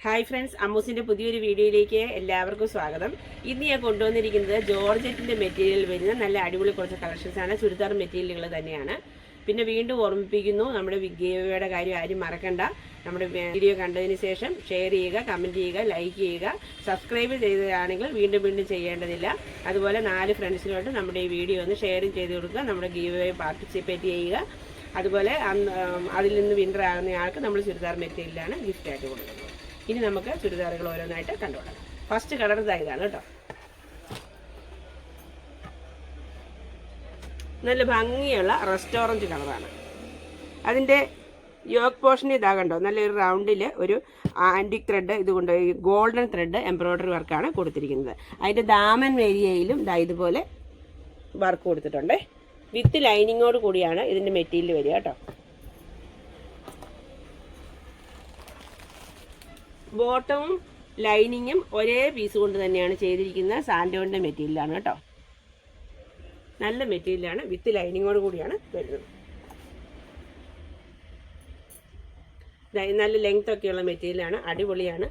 Hi friends, അമ്മൂസിൻ്റെ പുതിയൊരു വീഡിയോയിലേക്ക് എല്ലാവർക്കും സ്വാഗതം. ഇന്ന് ഞാൻ കൊണ്ടുവന്നിരിക്കുന്നത് ജോർജറ്റിൻ്റെ മെറ്റീരിയൽ വരുന്ന നല്ല അടിപൊളി കുറച്ച് കളക്ഷൻസാണ്. ചുരിദാർ മെറ്റീരിയലുകൾ തന്നെയാണ്. പിന്നെ വീണ്ടും ഓർമ്മിപ്പിക്കുന്നു, നമ്മുടെ ഗിവയുടെ കാര്യം ആരും മറക്കണ്ട. നമ്മുടെ വീഡിയോ കണ്ടതിന് ശേഷം ഷെയർ ചെയ്യുക, കമൻറ്റ് ചെയ്യുക, ലൈക്ക് ചെയ്യുക. സബ്സ്ക്രൈബ് ചെയ്തതാണെങ്കിൽ വീണ്ടും വീണ്ടും ചെയ്യേണ്ടതില്ല. അതുപോലെ 4 ഫ്രണ്ട്സിനോട്ട് നമ്മുടെ ഈ വീഡിയോ ഒന്ന് ഷെയറും ചെയ്ത് കൊടുക്കുക. നമ്മുടെ ഗിവയെ പാർട്ടിസിപ്പേറ്റ് ചെയ്യുക. അതുപോലെ അതിൽ നിന്ന് വിന്നർ ആകുന്ന ആൾക്ക് നമ്മൾ ചുരിദാർ മെറ്റീരിയലാണ് ഗിഫ്റ്റായിട്ട് കൊടുക്കുന്നത്. ഇനി നമുക്ക് ചുരിദാറുകൾ ഓരോന്നായിട്ട് കണ്ടുകൊള്ളാം. ഫസ്റ്റ് കളർ ഇതാണ് കേട്ടോ. നല്ല ഭംഗിയുള്ള റെസ്റ്റോറൻറ്റ് കളറാണ്. അതിൻ്റെ യോക്ക് പോർഷൻ കണ്ടോ, നല്ലൊരു റൗണ്ടിൽ ഒരു ആൻറ്റിക് ത്രെഡ് ഇതുകൊണ്ട് ഗോൾഡൻ ത്രെഡ് എംബ്രോയ്ഡറി വർക്കാണ് കൊടുത്തിരിക്കുന്നത്. അതിൻ്റെ ദാമൻ ഏരിയയിലും ഇതുപോലെ വർക്ക് കൊടുത്തിട്ടുണ്ട്. വിത്ത് ലൈനിങ്ങോട് കൂടിയാണ് ഇതിൻ്റെ മെറ്റീരിയൽ വരിക കേട്ടോ. ബോട്ടവും ലൈനിങ്ങും ഒരേ പീസ് കൊണ്ട് തന്നെയാണ് ചെയ്തിരിക്കുന്നത്. സാൻഡോണിൻ്റെ മെറ്റീരിയലാണ് കേട്ടോ. നല്ല മെറ്റീരിയലാണ്, വിത്ത് ലൈനിങ്ങോട് കൂടിയാണ് വരുന്നത്. നല്ല ലെങ്ത് ഒക്കെയുള്ള മെറ്റീരിയലാണ്, അടിപൊളിയാണ്.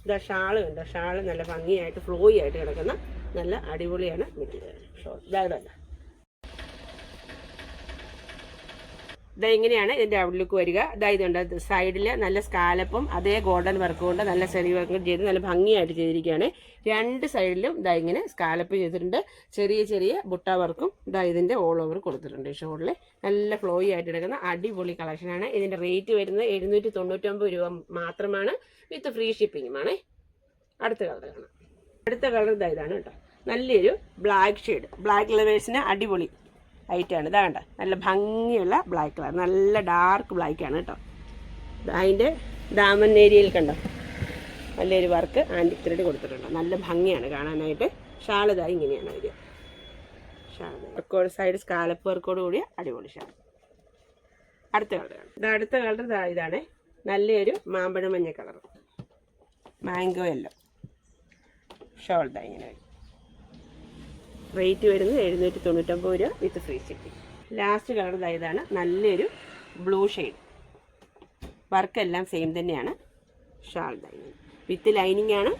ഇതാ ഷാള് കണ്ടോ, ഷാള് നല്ല ഭംഗിയായിട്ട് ഫ്ലോയി ആയിട്ട് കിടക്കുന്ന നല്ല അടിപൊളിയാണ് മെറ്റീരിയൽ. ഇതായിട്ടല്ല ഇങ്ങനെയാണ് ഇതിൻ്റെ ഔട്ട്ലുക്ക് വരിക. ഇതുണ്ട് സൈഡിൽ നല്ല സ്കാലപ്പും അതേ ഗോൾഡൻ വർക്കും കൊണ്ട് നല്ല സെറി വർക്കും ചെയ്ത് നല്ല ഭംഗിയായിട്ട് ചെയ്തിരിക്കുകയാണ്. 2 സൈഡിലും ഇങ്ങനെ സ്കാലപ്പ് ചെയ്തിട്ടുണ്ട്. ചെറിയ ചെറിയ ബുട്ട വർക്കും ഇതിൻ്റെ ഓൾ ഓവർ കൊടുത്തിട്ടുണ്ട്. ഷോളിൽ നല്ല ഫ്ലോയി ആയിട്ട് എടുക്കുന്ന അടിപൊളി കളക്ഷനാണ്. ഇതിൻ്റെ റേറ്റ് വരുന്നത് 799 രൂപ മാത്രമാണ്, വിത്ത് ഫ്രീ ഷിപ്പിങ്ങുമാണ്. അടുത്ത കളർ കാണാം. അടുത്ത കളർ ഇതാണ് കേട്ടോ. നല്ലൊരു ബ്ലാക്ക് ഷെയ്ഡ്, ബ്ലാക്ക് ലവേഴ്സിന് അടിപൊളി ഐറ്റാണ്. കണ്ട നല്ല ഭംഗിയുള്ള ബ്ലാക്ക് കളർ, നല്ല ഡാർക്ക് ബ്ലാക്കാണ് കേട്ടോ. അതിൻ്റെ ദാമൻ ഏരിയയിൽ കണ്ടോ നല്ലൊരു വർക്ക് ആൻറ്റിക് ത്രെഡ് കൊടുത്തിട്ടുണ്ട്. നല്ല ഭംഗിയാണ് കാണാനായിട്ട്. ഷാൾ ഇങ്ങനെയാണ് വരിക. ഷാൾ വർക്കോട് സൈഡ് സ്കാലപ്പ് വർക്കോട് കൂടിയ അടിപൊളി ഷാൾ. അടുത്ത കളറാണ് അടുത്ത കളർ ഇതാണ്. നല്ലൊരു മാമ്പഴ മഞ്ഞ കളർ, മാംഗോ യെല്ലോ. ഷോൾ ഇങ്ങനെ വരും. റേറ്റ് വരുന്നത് 799 രൂപ വിത്ത് ഫ്രീ ഷിപ്പിംഗ്. ലാസ്റ്റ് കളർ ഇതാണ്. നല്ലൊരു ബ്ലൂ ഷെയ്ഡ്, വർക്കെല്ലാം സെയിം തന്നെയാണ്. ഷാൾ വിത്ത് ലൈനിങ് ആണ്.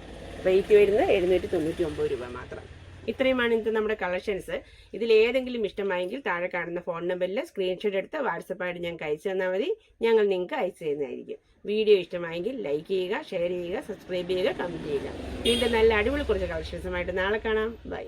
റേറ്റ് വരുന്നത് 799 രൂപ മാത്രം. ഇത്രയുമാണ് ഇന്നത്തെ നമ്മുടെ കളക്ഷൻസ്. ഇതിൽ ഏതെങ്കിലും ഇഷ്ടമായെങ്കിൽ താഴെ കാണുന്ന ഫോൺ നമ്പറിൽ സ്ക്രീൻഷോട്ട് എടുത്ത് വാട്സപ്പായിട്ട് ഞങ്ങൾക്ക് അയച്ചു തന്നാൽ മതി. ഞങ്ങൾ നിങ്ങൾക്ക് അയച്ചു തരുന്നതായിരിക്കും. വീഡിയോ ഇഷ്ടമായെങ്കിൽ ലൈക്ക് ചെയ്യുക, ഷെയർ ചെയ്യുക, സബ്സ്ക്രൈബ് ചെയ്യുക, കമൻറ്റ് ചെയ്യുക. വീണ്ടും നല്ല അടിപൊളി കുറച്ച് കളക്ഷൻസുമായിട്ട് നാളെ കാണാം. ബൈ.